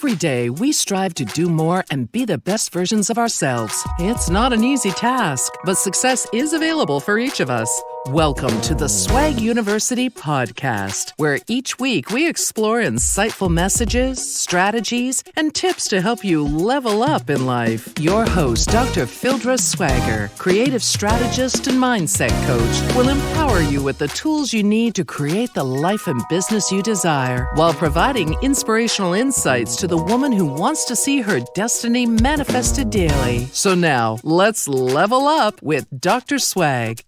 Every day, we strive to do more and be the best versions of ourselves. It's not an easy task, but success is available for each of us. Welcome to the Swag University podcast, where each week we explore insightful messages, strategies, and tips to help you level up in life. Your host, Dr. Phildra Swagger, creative strategist and mindset coach, will empower you with the tools you need to create the life and business you desire, while providing inspirational insights to the woman who wants to see her destiny manifested daily. So now, let's level up with Dr. Swag.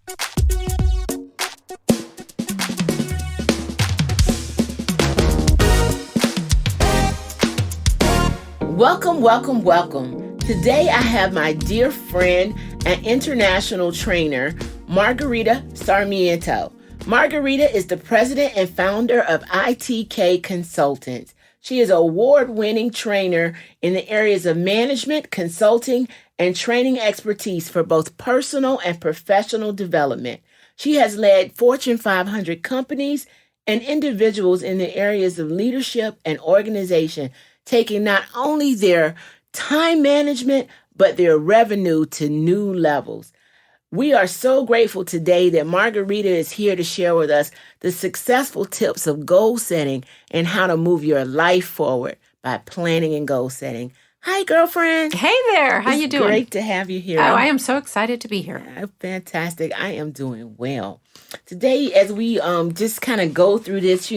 Welcome, welcome, welcome. Today I have my dear friend and international trainer, Margarita Sarmiento. Margarita is the president and founder of ITK Consultants. She is an award-winning trainer in the areas of management, consulting, and training expertise for both personal and professional development. She has led Fortune 500 companies and individuals in the areas of leadership and organization, taking not only their time management, but their revenue to new levels. We are so grateful today that Margarita is here to share with us the successful tips of goal setting and how to move your life forward by planning and goal setting. Hi, girlfriend. Hey there. How you doing? Great to have you here. Oh, I am so excited to be here. Fantastic. I am doing well. Today, as we just kind of go through this,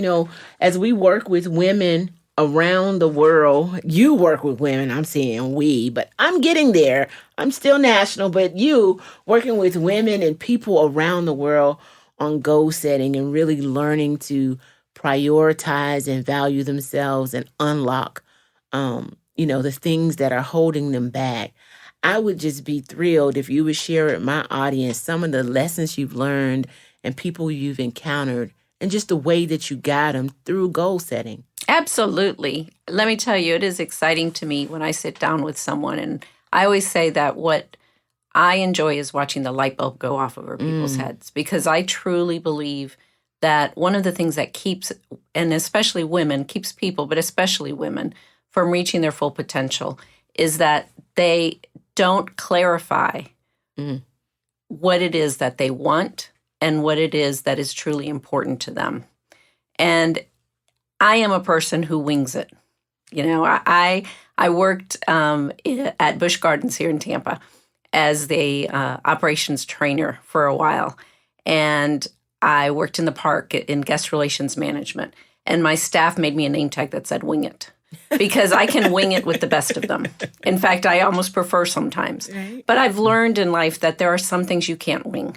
as we work with women around the world, you work with women, I'm saying we, but I'm getting there. I'm still national, but you working with women and people around the world on goal setting and really learning to prioritize and value themselves and unlock, the things that are holding them back. I would just be thrilled if you would share with my audience some of the lessons you've learned and people you've encountered and just the way that you guide them through goal setting. Absolutely. Let me tell you, it is exciting to me when I sit down with someone. And I always say that what I enjoy is watching the light bulb go off over people's heads, because I truly believe that one of the things that keeps, and especially women, keeps people, but especially women, from reaching their full potential is that they don't clarify what it is that they want and what it is that is truly important to them. And I am a person who wings it. I worked at Busch Gardens here in Tampa as the operations trainer for a while. And I worked in the park in guest relations management. And my staff made me a name tag that said wing it, because I can wing it with the best of them. In fact, I almost prefer sometimes. Right. But I've learned in life that there are some things you can't wing.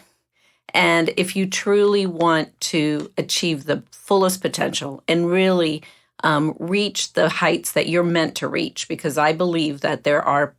And if you truly want to achieve the fullest potential and really reach the heights that you're meant to reach, because I believe that there are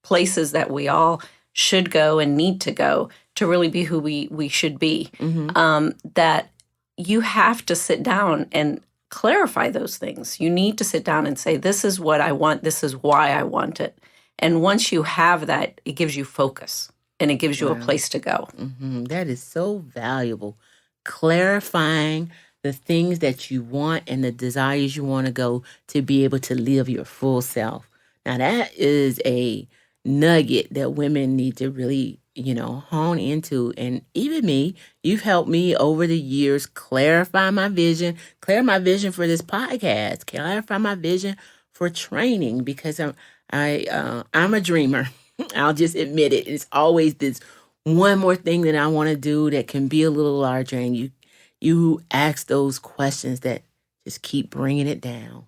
places that we all should go and need to go to really be who we should be, that you have to sit down and clarify those things. You need to sit down and say, this is what I want. This is why I want it. And once you have that, it gives you focus. And it gives you a place to go. That is so valuable. Clarifying the things that you want and the desires you want to go to be able to live your full self. Now, that is a nugget that women need to really, hone into. And even me, you've helped me over the years clarify my vision for this podcast, clarify my vision for training, because I'm a dreamer. I'll just admit it. It's always this one more thing that I want to do that can be a little larger. And you ask those questions that just keep bringing it down,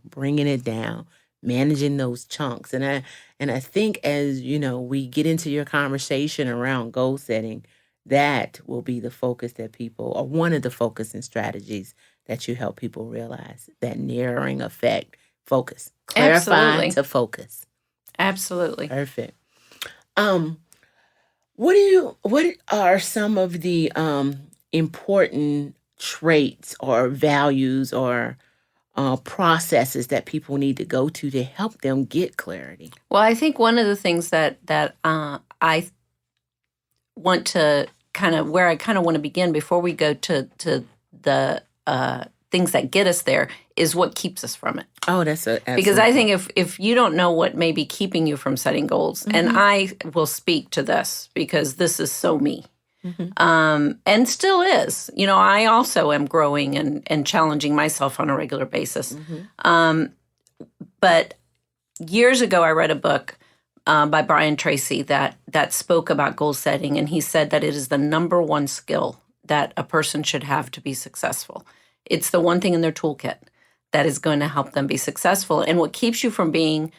managing those chunks. And I think as, we get into your conversation around goal setting, that will be the focus that people, or one of the focus and strategies that you help people realize, that narrowing effect, focus, clarify to focus. Absolutely. Perfect. What are some of the important traits or values or processes that people need to go to help them get clarity? Well, I think one of the things that I want to where I want to begin before we go to the things that get us there is what keeps us from it. Oh, that's because I think if you don't know what may be keeping you from setting goals, and I will speak to this because this is so me, and still is. I also am growing and challenging myself on a regular basis. But years ago, I read a book by Brian Tracy that spoke about goal setting, and he said that it is the number one skill that a person should have to be successful. It's the one thing in their toolkit that is going to help them be successful. And what keeps you from being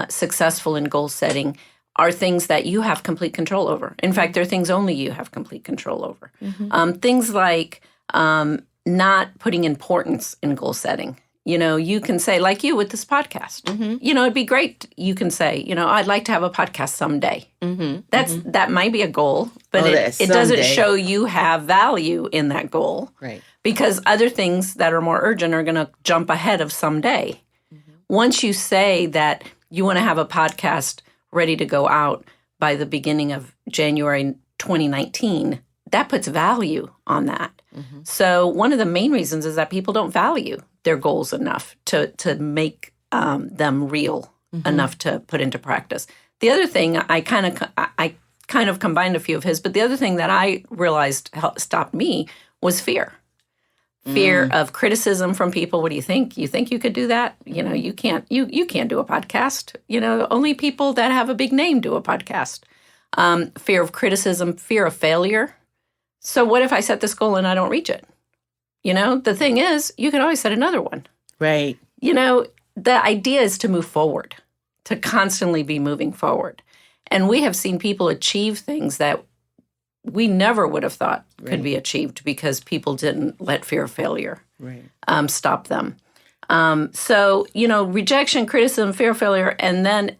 successful in goal setting are things that you have complete control over. In fact, they're things only you have complete control over. Things like not putting importance in goal setting. You can say, like you with this podcast, it'd be great. You can say, I'd like to have a podcast someday. That might be a goal, but it doesn't show you have value in that goal. Right. Because other things that are more urgent are going to jump ahead of someday. Once you say that you want to have a podcast ready to go out by the beginning of January 2019, that puts value on that. So one of the main reasons is that people don't value their goals enough to make them real enough to put into practice. The other thing, I kind of combined a few of his, but the other thing that I realized stopped me was fear. Fear of criticism from people. What do you think? You think you could do that? You can't. You can't do a podcast. Only people that have a big name do a podcast. Fear of criticism, fear of failure. So what if I set this goal and I don't reach it? The thing is, you can always set another one. Right. The idea is to move forward, to constantly be moving forward. And we have seen people achieve things that we never would have thought could be achieved because people didn't let fear of failure stop them. So, rejection, criticism, fear of failure, and then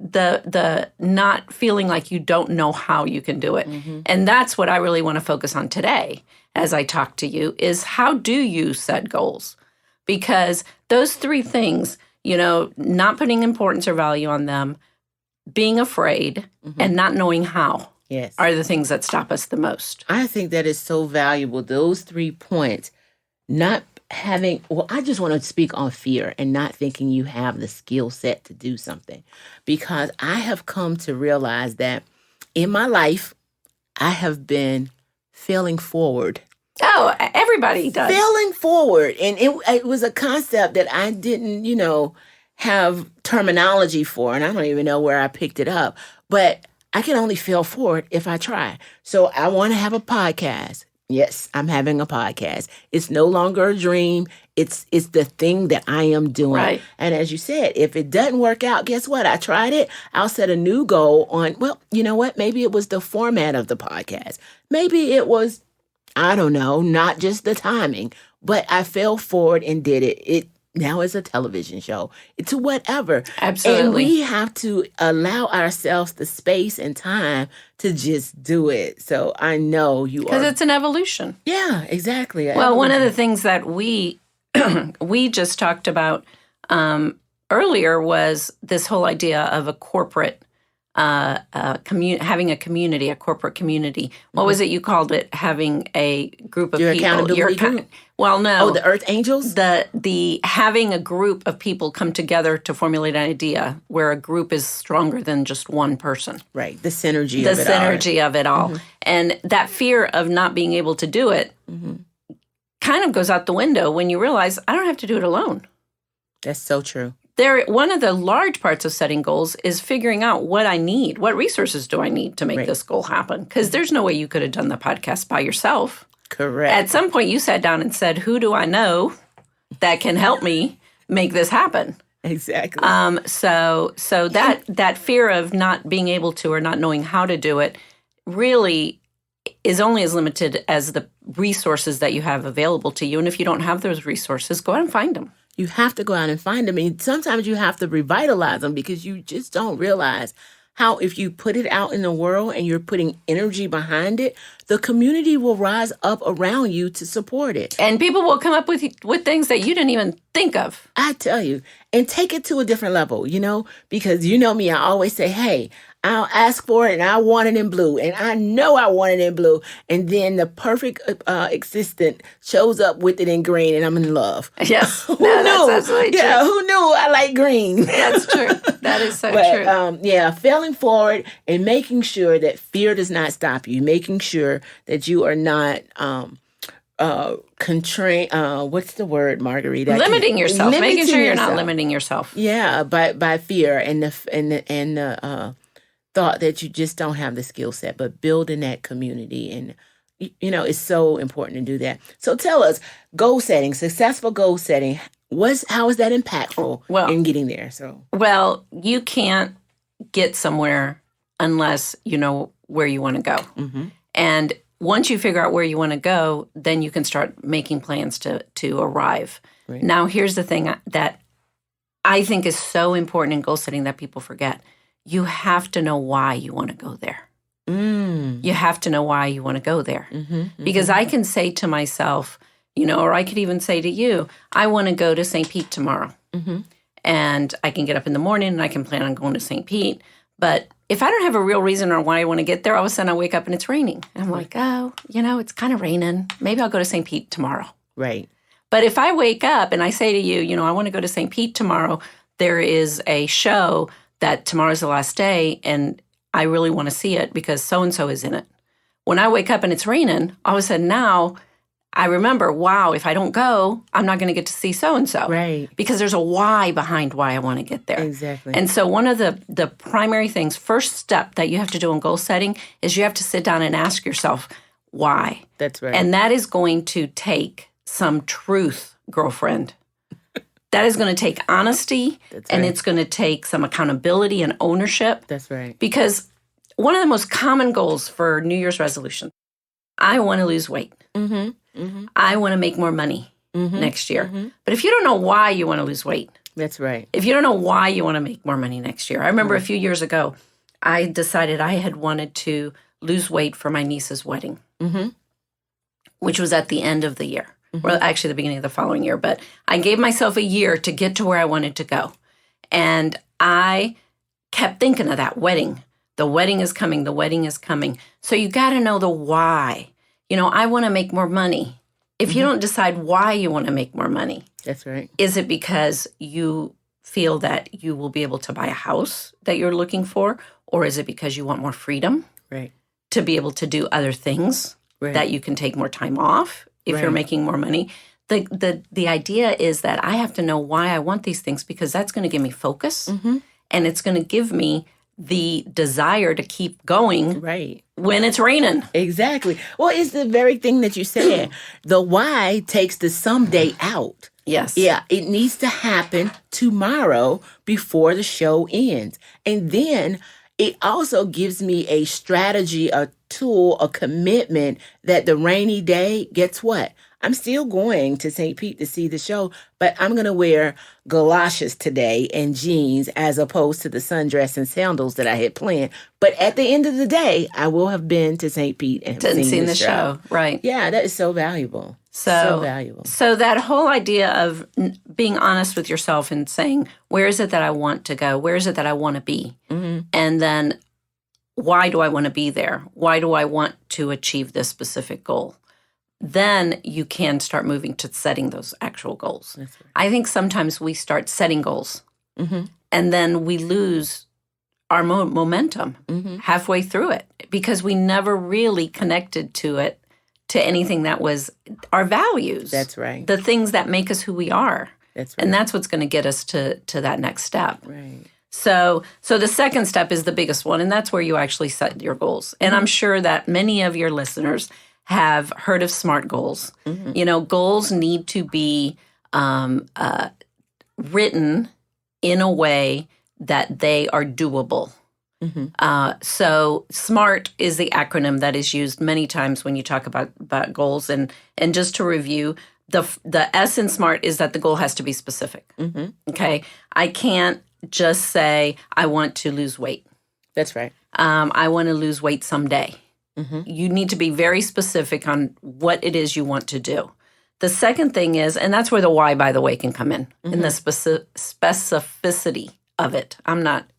the not feeling like you don't know how you can do it. And that's what I really want to focus on today as I talk to you is how do you set goals? Because those three things, not putting importance or value on them, being afraid, and not knowing how are the things that stop us the most. I think that is so valuable. Those 3 points, not having, I just want to speak on fear and not thinking you have the skill set to do something. Because I have come to realize that in my life, I have been failing forward. Oh, everybody does. Failing forward. And it was a concept that I didn't, have terminology for. And I don't even know where I picked it up. But I can only fail forward if I try. So I want to have a podcast. Yes, I'm having a podcast. It's no longer a dream. It's the thing that I am doing. Right. And as you said, if it doesn't work out, guess what? I tried it. I'll set a new goal on, you know what? Maybe it was the format of the podcast. Maybe it was, I don't know, not just the timing, but I fell forward and did it. Now it's a television show. It's whatever. Absolutely. And we have to allow ourselves the space and time to just do it. So I know you are. Because it's an evolution. Yeah, exactly. Well, one of the things that we just talked about earlier was this whole idea of a corporate having a community, a corporate community. What was it you called it? Having a group of Your people. Accountability group? Well, no. Oh, the Earth Angels? The having a group of people come together to formulate an idea where a group is stronger than just one person. Right. The synergy of it all. And that fear of not being able to do it kind of goes out the window when you realize I don't have to do it alone. That's so true. One of the large parts of setting goals is figuring out what I need. What resources do I need to make this goal happen? Because there's no way you could have done the podcast by yourself. Correct. At some point, you sat down and said, who do I know that can help me make this happen? Exactly. So that fear of not being able to or not knowing how to do it really is only as limited as the resources that you have available to you. And if you don't have those resources, go out and find them. You have to go out and find them. And sometimes you have to revitalize them because you just don't realize how if you put it out in the world and you're putting energy behind it, the community will rise up around you to support it. And people will come up with things that you didn't even think of. I tell you, and take it to a different level, because you know me, I always say, hey, I'll ask for it and I want it in blue. And I know I want it in blue. And then the perfect assistant shows up with it in green and I'm in love. Yes. Who No, knew? that's absolutely true. Yeah, who knew I like green? That's true. That is so But, true. failing forward and making sure that fear does not stop you, making sure that you are not what's the word, Marguerite? Limiting yourself. Making sure you're not yourself. limiting yourself. Yeah, by fear and the thought that you just don't have the skill set, but building that community. And, it's so important to do that. So tell us, goal setting, successful goal setting, how is that impactful in getting there? Well, you can't get somewhere unless you know where you want to go. Mm-hmm. And once you figure out where you want to go, then you can start making plans to arrive. Right. Now, here's the thing that I think is so important in goal setting that people forget. You have to know why you want to go there. You have to know why you want to go there. Mm-hmm. Because I can say to myself, or I could even say to you, I want to go to St. Pete tomorrow. Mm-hmm. And I can get up in the morning and I can plan on going to St. Pete. But if I don't have a real reason or why I want to get there, all of a sudden I wake up and it's raining. And I'm like, it's kind of raining. Maybe I'll go to St. Pete tomorrow. Right. But if I wake up and I say to you, I want to go to St. Pete tomorrow, there is a show that tomorrow's the last day and I really want to see it because so-and-so is in it. When I wake up and it's raining, all of a sudden now I remember, wow, if I don't go, I'm not going to get to see so-and-so. Right. Because there's a why behind why I want to get there. Exactly. And so one of the primary things, first step that you have to do in goal setting is you have to sit down and ask yourself, why? That's right. And that is going to take some truth, girlfriend. That is going to take honesty, and it's going to take some accountability and ownership. That's right. Because one of the most common goals for New Year's resolution, I want to lose weight. Mm-hmm. Mm-hmm. I want to make more money next year. Mm-hmm. But if you don't know why you want to lose weight, that's right. If you don't know why you want to make more money next year, I remember a few years ago, I decided I had wanted to lose weight for my niece's wedding, which was at the end of the year. Well, actually the beginning of the following year, but I gave myself a year to get to where I wanted to go. And I kept thinking of that wedding. The wedding is coming. The wedding is coming. So you got to know the why. I want to make more money. If you don't decide why you want to make more money. That's right. Is it because you feel that you will be able to buy a house that you're looking for? Or is it because you want more freedom? Right. To be able to do other things that you can take more time off if you're making more money. The idea is that I have to know why I want these things because that's going to give me focus and it's going to give me the desire to keep going when it's raining. Exactly. Well, it's the very thing that you said. The why takes the someday out. Yes. Yeah, it needs to happen tomorrow before the show ends. And then it also gives me a strategy, a tool, a commitment that the rainy day, guess what? I'm still going to St. Pete to see the show, but I'm going to wear galoshes today and jeans as opposed to the sundress and sandals that I had planned. But at the end of the day, I will have been to St. Pete and seen the show. Right. Yeah, that is so valuable. So valuable. So that whole idea of being honest with yourself and saying, where is it that I want to go? Where is it that I want to be? And then why do I want to be there? Why do I want to achieve this specific goal? Then you can start moving to setting those actual goals. That's right. I think sometimes we start setting goals and then we lose our momentum halfway through it because we never really connected to it, to anything that was our values. That's right. The things that make us who we are. That's right. And that's what's going to get us to that next step. Right. So the second step is the biggest one, and that's where you actually set your goals. And I'm sure that many of your listeners have heard of SMART goals. Goals need to be written in a way that they are doable. So SMART is the acronym that is used many times when you talk about goals. And just to review, the S in SMART is that the goal has to be specific. Okay? I can't just say, I want to lose weight. That's right. I want to lose weight someday. You need to be very specific on what it is you want to do. The second thing is, and that's where the why, by the way, can come in the specificity of it.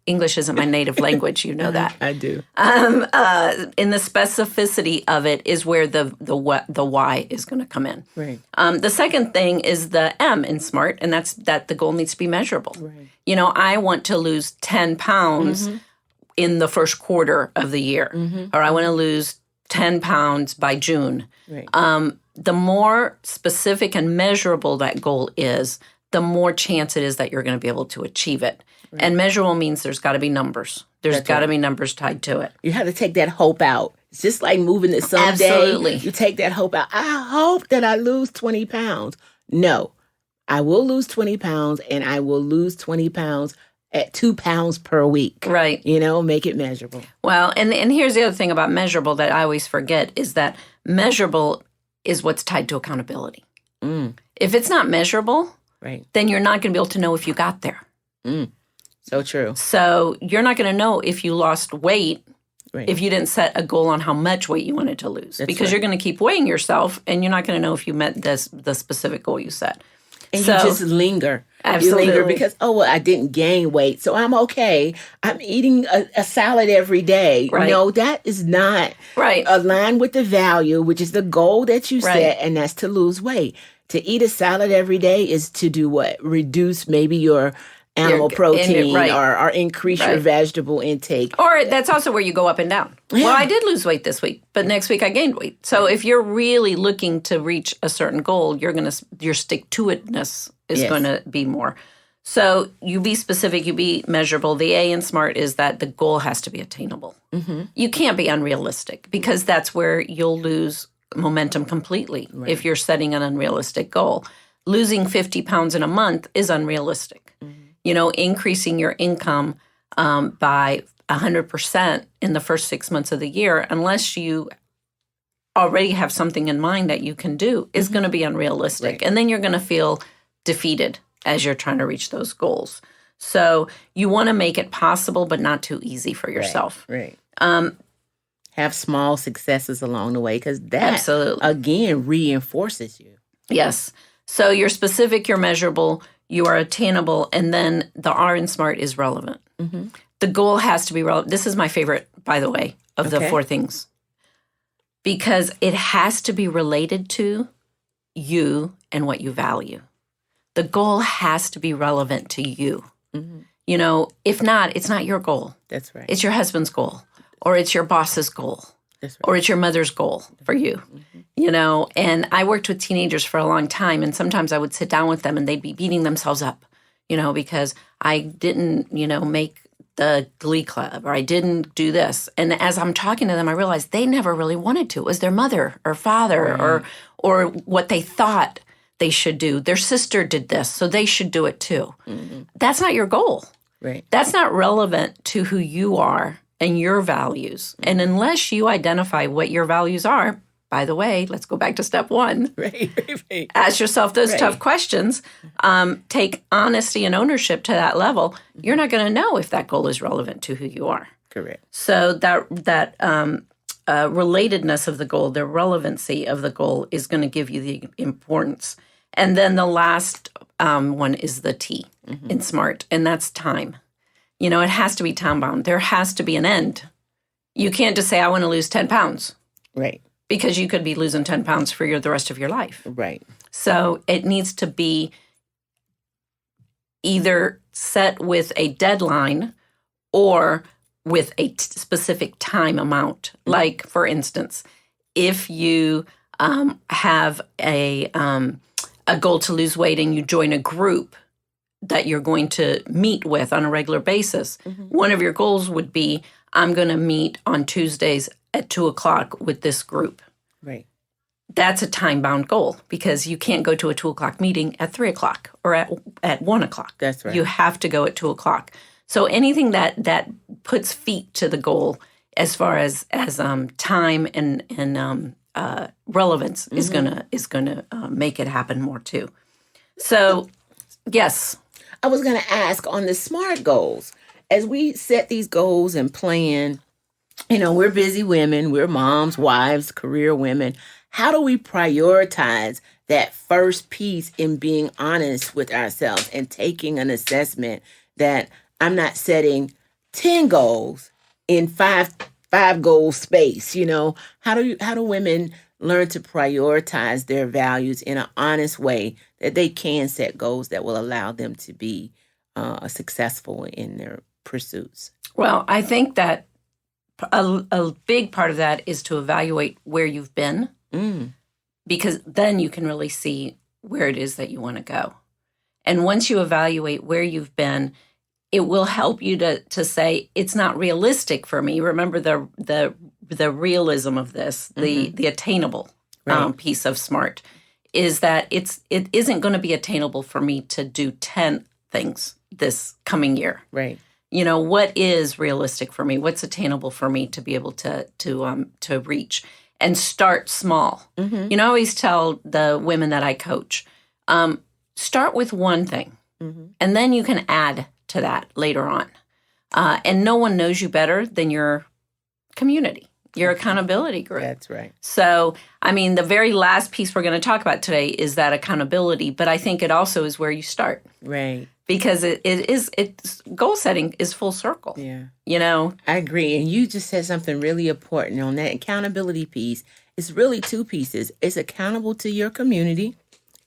English isn't my native language, you know that. I do. In the specificity of it is where the why is going to come in. Right. The second thing is the M in SMART, and that's that the goal needs to be measurable. Right. I want to lose 10 pounds in the first quarter of the year, or I want to lose 10 pounds by June. Right. The more specific and measurable that goal is, the more chance it is that you're going to be able to achieve it. Right. And measurable means there's got to be numbers. There's got to be numbers tied to it. You have to take that hope out. It's just like moving it someday. Absolutely. You take that hope out. I hope that I lose 20 pounds. No, I will lose 20 pounds, and I will lose 20 pounds at 2 pounds per week. Right. Make it measurable. Well, and here's the other thing about measurable that I always forget is that measurable is what's tied to accountability. If it's not measurable, right, then you're not going to be able to know if you got there. So true. So you're not going to know if you lost weight right, if you didn't set a goal on how much weight you wanted to lose. Because you're going to keep weighing yourself, and you're not going to know if you met the specific goal you set. And you just linger. Absolutely. You linger because, I didn't gain weight, so I'm okay. I'm eating a salad every day. Right. No, that is not aligned with the value, which is the goal that you set, and that's to lose weight. To eat a salad every day is to do what? Reduce maybe your animal protein or increase your vegetable intake. Or that's also where you go up and down. Yeah. Well, I did lose weight this week, but next week I gained weight. So if you're really looking to reach a certain goal, your stick-to-itness is going to be more. So you be specific, you be measurable. The A in SMART is that the goal has to be attainable. You can't be unrealistic because that's where you'll lose momentum completely if you're setting an unrealistic goal. Losing 50 pounds in a month is unrealistic. Increasing your income by 100% in the first 6 months of the year, unless you already have something in mind that you can do, is going to be unrealistic. Right. And then you're going to feel defeated as you're trying to reach those goals. So you want to make it possible, but not too easy for yourself. Right. Have small successes along the way because that, absolutely, again, reinforces you. Yes. So you're specific, you're measurable, you are attainable, and then the R in SMART is relevant. The goal has to be relevant. This is my favorite, by the way, of the 4 things. Because it has to be related to you and what you value. The goal has to be relevant to you. If not, it's not your goal. That's right. It's your husband's goal, or it's your boss's goal. That's right. Or it's your mother's goal for you, And I worked with teenagers for a long time, and sometimes I would sit down with them, and they'd be beating themselves up, because I didn't, make the Glee Club, or I didn't do this. And as I'm talking to them, I realized they never really wanted to. It was their mother or father or what they thought they should do. Their sister did this, so they should do it too. That's not your goal. Right. That's not relevant to who you are and your values. And unless you identify what your values are, by the way, let's go back to step 1. Right. Ask yourself those tough questions. Take honesty and ownership to that level. You're not going to know if that goal is relevant to who you are. Correct. So that relatedness of the goal, the relevancy of the goal is going to give you the importance. And then the last one is the T in SMART, and that's time. It has to be time-bound. There has to be an end. You can't just say, I want to lose 10 pounds. Right. Because you could be losing 10 pounds for the rest of your life. Right. So it needs to be either set with a deadline or with a specific time amount. Like, for instance, if you have a goal to lose weight and you join a group that you're going to meet with on a regular basis, one of your goals would be, I'm going to meet on Tuesdays at 2:00 with this group. Right. That's a time-bound goal because you can't go to a 2:00 meeting at 3:00 or at 1:00. That's right. You have to go at 2:00. So anything that puts feet to the goal as far as time and relevance is gonna make it happen more too. So, yes. I was going to ask on the SMART goals, as we set these goals and plan, we're busy women, we're moms, wives, career women. How do we prioritize that first piece in being honest with ourselves and taking an assessment that I'm not setting 10 goals in five goal space. How do women learn to prioritize their values in an honest way that they can set goals that will allow them to be successful in their pursuits? Well, I think that a big part of that is to evaluate where you've been, because then you can really see where it is that you want to go. And once you evaluate where you've been, it will help you to say, it's not realistic for me. Remember the realism of this, the attainable piece of SMART, is that it isn't going to be attainable for me to do 10 things this coming year. Right. What is realistic for me? What's attainable for me to be able to reach? And start small. I always tell the women that I coach, start with one thing, and then you can add to that later on. And no one knows you better than your community, your accountability group. That's right. So, the very last piece we're going to talk about today is that accountability, but I think it also is where you start. Right. Because it's goal setting is full circle. Yeah. I agree. And you just said something really important on that accountability piece. It's really two pieces. It's accountable to your community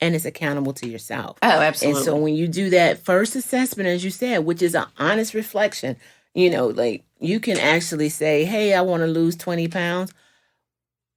and it's accountable to yourself. Oh, absolutely. And so when you do that first assessment, as you said, which is an honest reflection, like you can actually say, hey, I want to lose 20 pounds.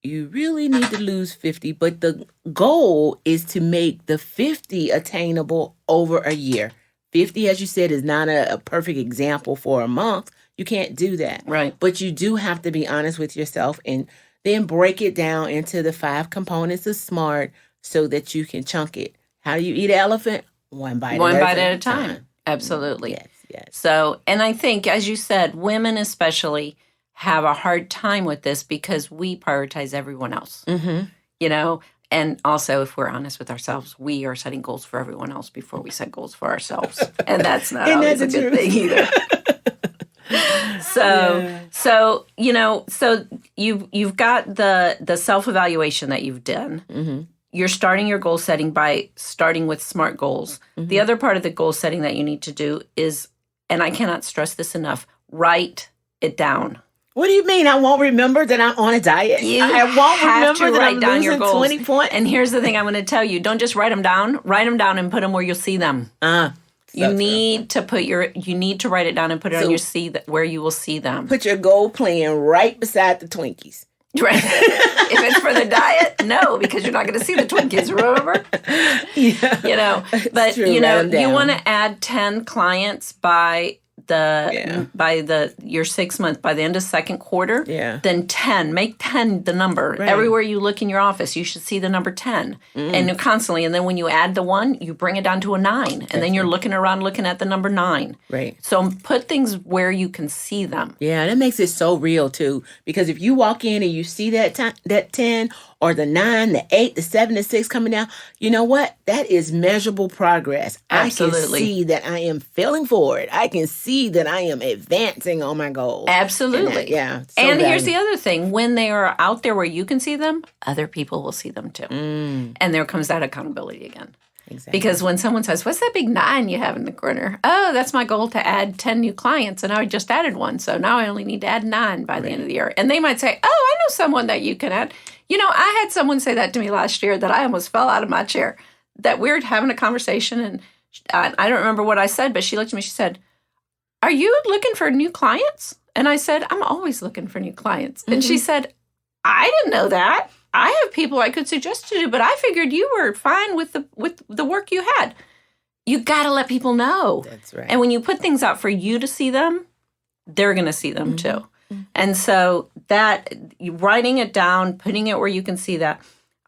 You really need to lose 50, but the goal is to make the 50 attainable over a year. 50, as you said, is not a perfect example for a month. You can't do that. Right. But you do have to be honest with yourself and then break it down into the 5 components of SMART so that you can chunk it. How do you eat an elephant? One bite at a time. Absolutely. Yes. So, and I think, as you said, women especially have a hard time with this because we prioritize everyone else. And also, if we're honest with ourselves, we are setting goals for everyone else before we set goals for ourselves. And that's not always a good thing either. So you've got the self-evaluation that you've done. You're starting your goal setting by starting with SMART goals. The other part of the goal setting that you need to do is, and I cannot stress this enough, write it down. What do you mean? I won't remember that I'm on a diet. I won't remember that I'm losing 20 points. And here's the thing I'm going to tell you. Don't just write them down. Write them down and put them where you'll see them. You need to write it down and put it on where you will see them. Put your goal plan right beside the Twinkies. Right. If it's for the diet, no, because you're not going to see the Twinkies, remember? Yeah. But you want to add 10 clients by your 6 months, by the end of second quarter, then 10, make 10 the number. Right. Everywhere you look in your office, you should see the number 10 and constantly. And then when you add the 1, you bring it down to a 9. And then you're looking around looking at the number 9. Right. So put things where you can see them. Yeah, that makes it so real too. Because if you walk in and you see that 10 or the 9, the 8, the 7, the 6 coming down, you know what? That is measurable progress. Absolutely. I can see that I am feeling forward. I can see that I am advancing on my goals. Absolutely. And here's the other thing. When they are out there where you can see them, other people will see them too. And there comes that accountability again. Exactly. Because when someone says, what's that big 9 you have in the corner? Oh, that's my goal to add 10 new clients. And I just added 1. So now I only need to add 9 by the end of the year. And they might say, oh, I know someone that you can add. I had someone say that to me last year that I almost fell out of my chair. That we were having a conversation and I don't remember what I said, but she looked at me, she said, are you looking for new clients? And I said, I'm always looking for new clients. And she said, I didn't know that. I have people I could suggest to do, but I figured you were fine with the work you had. You got to let people know. That's right. And when you put things out for you to see them, they're going to see them too. And so that writing it down, putting it where you can see that,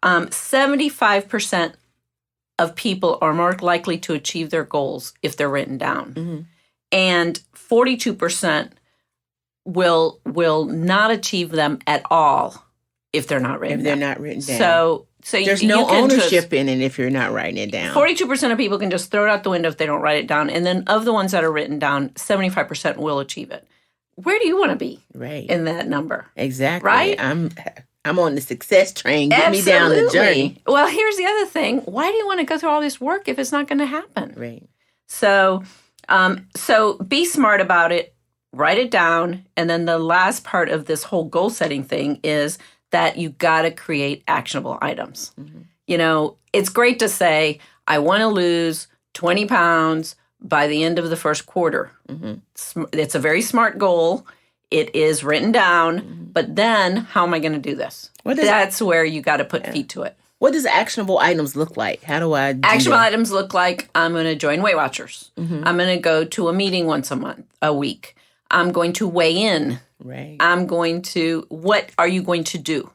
75% of people are more likely to achieve their goals if they're written down. And 42% will not achieve them at all if they're not written down. If they're not written down. So there's no ownership in it if you're not writing it down. 42% of people can just throw it out the window if they don't write it down. And then of the ones that are written down, 75% will achieve it. Where do you want to be in that number? Exactly. Right? I'm on the success train. Get me down the journey. Well, here's the other thing. Why do you want to go through all this work if it's not going to happen? Right. So So be smart about it. Write it down. And then the last part of this whole goal setting thing is that you got to create actionable items. It's great to say, I want to lose 20 pounds by the end of the first quarter. It's a very smart goal. It is written down. But then how am I going to do this? That's where you got to put feet to it. What does actionable items look like? How do I do Actionable that? items look like I'm going to join Weight Watchers. I'm going to go to a meeting once a week. I'm going to weigh in. Right. What are you going to do?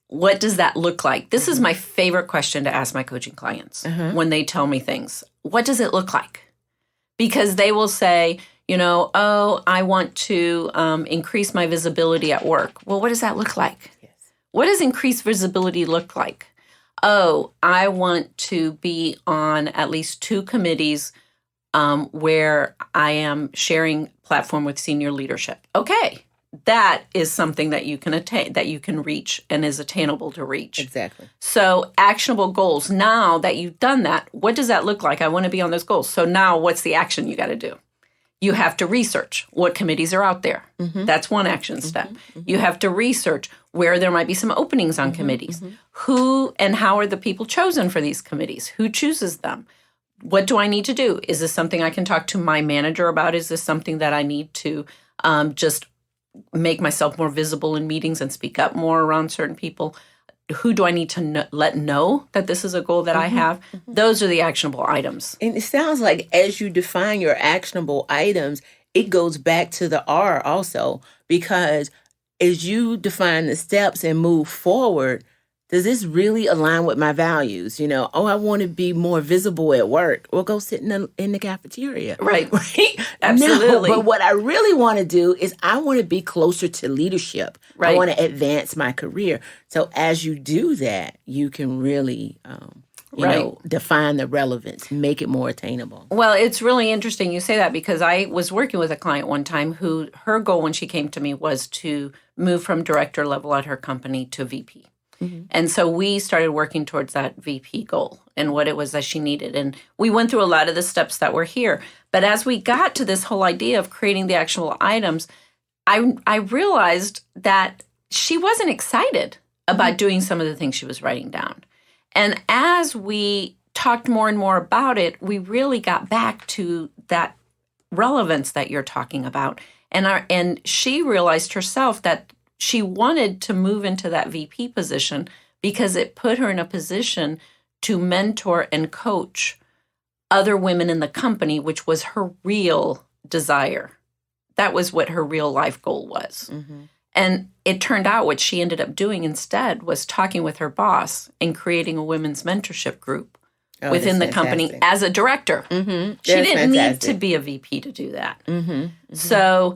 What does that look like? This is my favorite question to ask my coaching clients when they tell me things. What does it look like? Because they will say, I want to increase my visibility at work. Well, what does that look like? Yes. What does increased visibility look like? Oh, I want to be on at least 2 committees where I am sharing platform with senior leadership. Okay, that is something that you can attain, that you can reach and is attainable to reach. Exactly. So actionable goals. Now that you've done that, what does that look like? I want to be on those goals. So now what's the action you got to do? You have to research what committees are out there. That's one action step. You have to research where there might be some openings on committees. Who and how are the people chosen for these committees? Who chooses them? What do I need to do? Is this something I can talk to my manager about? Is this something that I need to just make myself more visible in meetings and speak up more around certain people? Who do I need to let know that this is a goal that I have? Those are the actionable items. And it sounds like as you define your actionable items, it goes back to the R also, because as you define the steps and move forward, does this really align with my values? I want to be more visible at work. Well, go sit in the cafeteria. Right. Right? Absolutely. No, but what I really want to do is I want to be closer to leadership. Right. I want to advance my career. So as you do that, you can really, define the relevance, make it more attainable. Well, it's really interesting you say that, because I was working with a client one time who her goal when she came to me was to move from director level at her company to VP. And so we started working towards that VP goal and what it was that she needed. And we went through a lot of the steps that were here. But as we got to this whole idea of creating the actual items, I realized that she wasn't excited about doing some of the things she was writing down. And as we talked more and more about it, we really got back to that relevance that you're talking about. And she realized herself that she wanted to move into that VP position because it put her in a position to mentor and coach other women in the company, which was her real desire. That was what her real life goal was. And it turned out what she ended up doing instead was talking with her boss and creating a women's mentorship group within the company as a director. She didn't need to be a VP to do that. So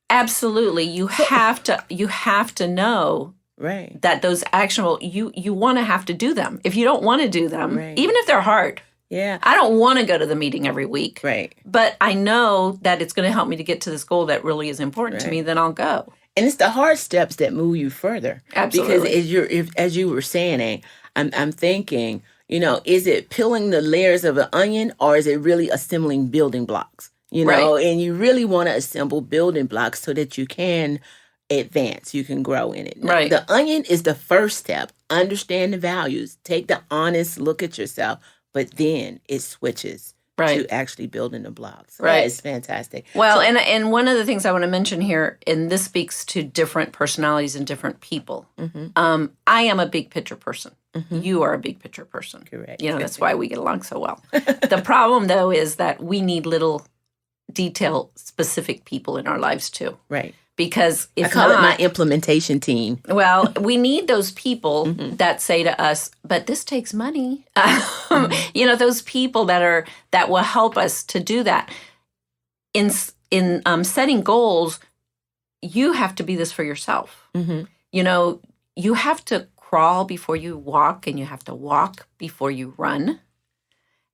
absolutely, you have to know that those actionable, you want to have to do them. If you don't want to do them, even if they're hard. Yeah. I don't want to go to the meeting every week. Right. But I know that it's going to help me to get to this goal that really is important to me, then I'll go. And it's the hard steps that move you further. Absolutely. Because as you were saying, I'm thinking, is it peeling the layers of an onion, or is it really assembling building blocks? And you really want to assemble building blocks so that you can advance, you can grow in it. Now, Right. The onion is the first step. Understand the values. Take the honest look at yourself, but then it switches to actually building the blocks. That is fantastic. Well, and one of the things I want to mention here, and this speaks to different personalities and different people. I am a big picture person. You are a big picture person. Correct. That's why we get along so well. The problem, though, is that we need little detail specific people in our lives too. Right. Because if I call it my implementation team. Well, we need those people that say to us, but this takes money. Those people that will help us to do that. In setting goals, you have to be this for yourself. You have to crawl before you walk, and you have to walk before you run.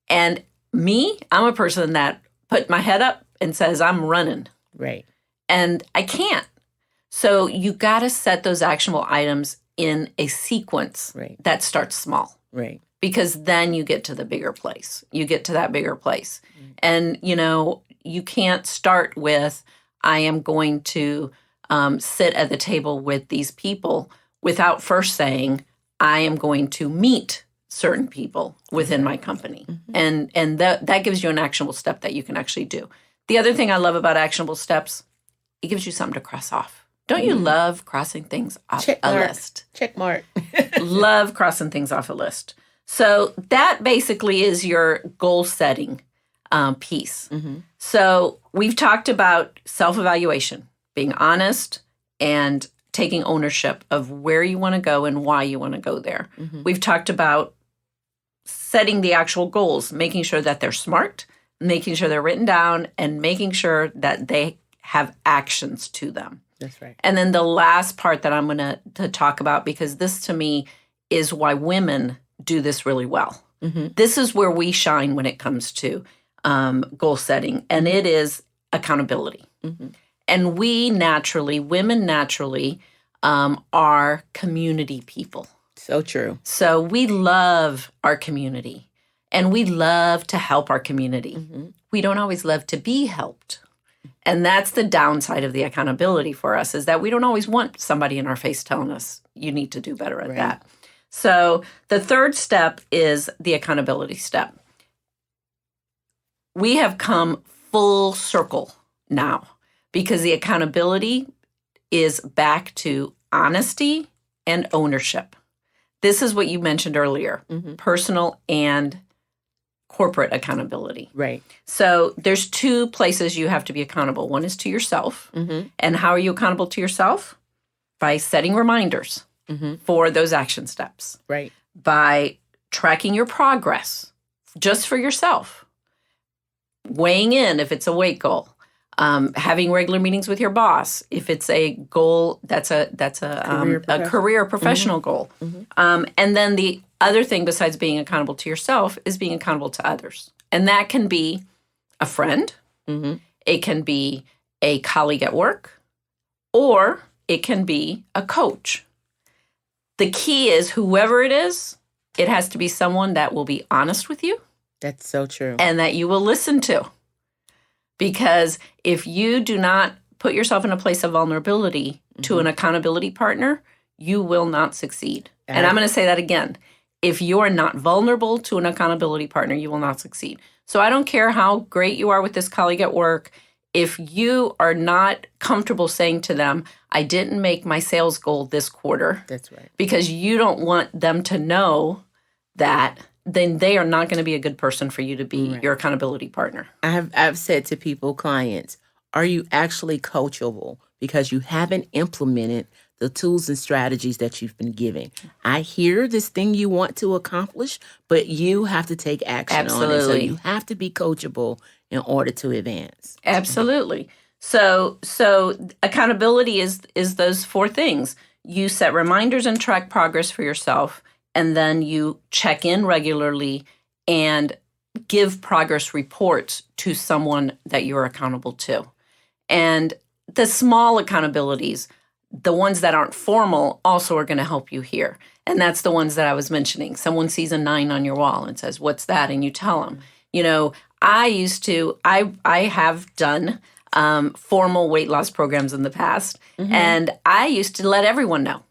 And me, I'm a person that put my head up and says, I'm running. Right. And I can't. So you got to set those actionable items in a sequence that starts small. Right. because then you get to the bigger place. You get to that bigger place. And, you can't start with, I am going to sit at the table with these people without first saying, I am going to meet certain people within my company. And that gives you an actionable step that you can actually do. The other thing I love about actionable steps, it gives you something to cross off. Don't you love crossing things off a list? Check mark. Love crossing things off a list. So that basically is your goal setting piece. So we've talked about self-evaluation, being honest and taking ownership of where you want to go and why you want to go there. We've talked about setting the actual goals, making sure that they're smart, making sure they're written down, and making sure that they have actions to them. That's right. And then the last part that I'm going to talk about, because this to me is why women do this really well. This is where we shine when it comes to goal setting, and it is accountability. And women naturally are community people. So true. So we love our community, and we love to help our community. We don't always love to be helped. And that's the downside of the accountability for us, is that we don't always want somebody in our face telling us, you need to do better at that. So the third step is the accountability step. We have come full circle now, because the accountability is back to honesty and ownership. This is what you mentioned earlier, personal and corporate accountability. Right. So there's two places you have to be accountable. One is to yourself. And how are you accountable to yourself? By setting reminders for those action steps. Right. By tracking your progress just for yourself. Weighing in if it's a weight goal. Having regular meetings with your boss if it's a goal that's a career professional goal. And then the other thing besides being accountable to yourself is being accountable to others. And that can be a friend, it can be a colleague at work, or it can be a coach. The key is whoever it is, it has to be someone that will be honest with you. That's so true. And that you will listen to. Because if you do not put yourself in a place of vulnerability to an accountability partner, you will not succeed. And I'm going to say that again. If you are not vulnerable to an accountability partner, you will not succeed. So I don't care how great you are with this colleague at work. If you are not comfortable saying to them, I didn't make my sales goal this quarter. That's right. Because you don't want them to know that, then they are not going to be a good person for you to be your accountability partner. I've said to people, clients, are you actually coachable? Because you haven't implemented the tools and strategies that you've been giving. I hear this thing you want to accomplish, but you have to take action on it. So you have to be coachable in order to advance. Absolutely. So accountability is those four things. You set reminders and track progress for yourself, and then you check in regularly and give progress reports to someone that you're accountable to. And the small accountabilities, the ones that aren't formal, also are going to help you here. And that's the ones that I was mentioning. Someone sees a 9 on your wall and says, what's that? And you tell them. I have done formal weight loss programs in the past, and I used to let everyone know.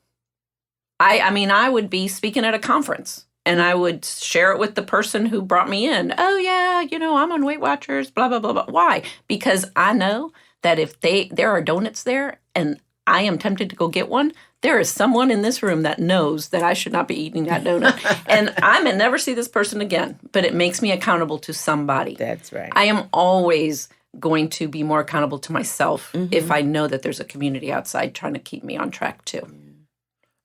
I would be speaking at a conference, and I would share it with the person who brought me in. Oh, yeah, I'm on Weight Watchers, blah, blah, blah, blah. Why? Because I know that if there are donuts there and I am tempted to go get one, there is someone in this room that knows that I should not be eating that donut. And I may never see this person again, but it makes me accountable to somebody. That's right. I am always going to be more accountable to myself if I know that there's a community outside trying to keep me on track too.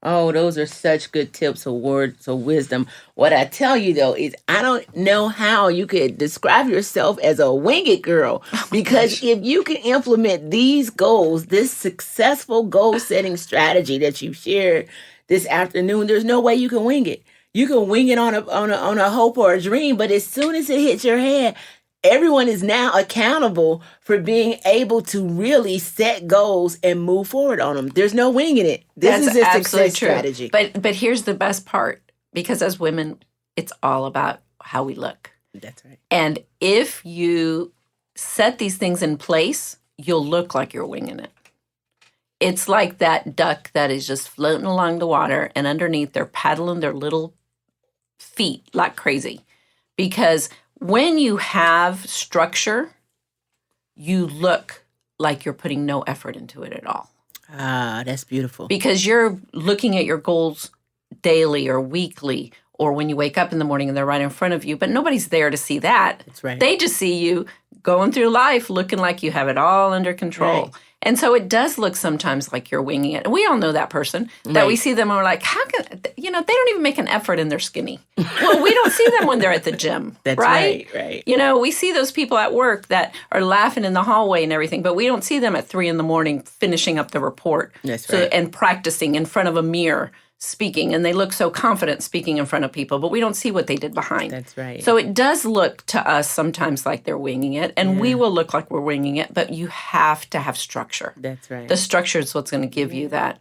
Oh, those are such good tips or words of wisdom. What I tell you, though, is I don't know how you could describe yourself as a wing it girl. Because if you can implement these goals, this successful goal-setting strategy that you've shared this afternoon, there's no way you can wing it. You can wing it on a hope or a dream, but as soon as it hits your head, everyone is now accountable for being able to really set goals and move forward on them. There's no winging it. This is a success strategy. But here's the best part, because as women, it's all about how we look. That's right. And if you set these things in place, you'll look like you're winging it. It's like that duck that is just floating along the water, and underneath they're paddling their little feet like crazy. Because when you have structure, you look like you're putting no effort into it at all. Ah, that's beautiful. Because you're looking at your goals daily or weekly, or when you wake up in the morning and they're right in front of you, but nobody's there to see that. That's right. They just see you going through life looking like you have it all under control. Right. And so it does look sometimes like you're winging it. And we all know that person that we see them and we're like, how can, they don't even make an effort and they're skinny. Well, we don't see them when they're at the gym. That's right. Right. We see those people at work that are laughing in the hallway and everything, but we don't see them at 3 a.m. finishing up the report. That's right. And practicing in front of a mirror speaking, and they look so confident speaking in front of people, but we don't see what they did behind. That's right. So it does look to us sometimes like they're winging it, and we will look like we're winging it, but you have to have structure. That's right. The structure is what's going to give you that.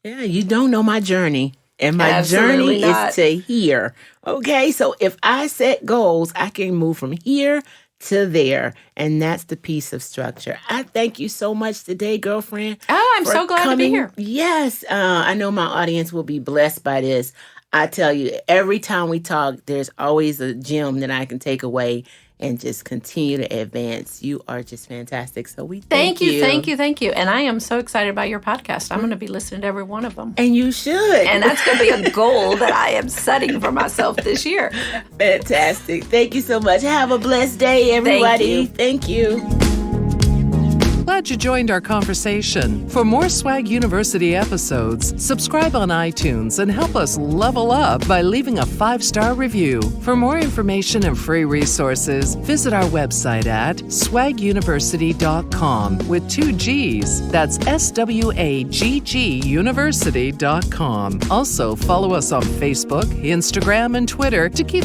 Yeah, you don't know my journey. And my Absolutely journey not. is to here. Okay, so if I set goals, I can move from here to there. And that's the piece of structure. I thank you so much today, girlfriend. Oh, I'm so glad to be here. Yes, I know my audience will be blessed by this. I tell you, every time we talk, there's always a gem that I can take away and just continue to advance. You are just fantastic. So we thank you. Thank you. And I am so excited about your podcast. I'm going to be listening to every one of them. And you should. And that's going to be a goal that I am setting for myself this year. Fantastic. Thank you so much. Have a blessed day, everybody. Thank you. Glad you joined our conversation. For more Swag University episodes, subscribe on iTunes and help us level up by leaving a 5-star review. For more information and free resources, visit our website at swaguniversity.com with 2 G's. That's SWAGG University.com. Also, follow us on Facebook, Instagram, and Twitter to keep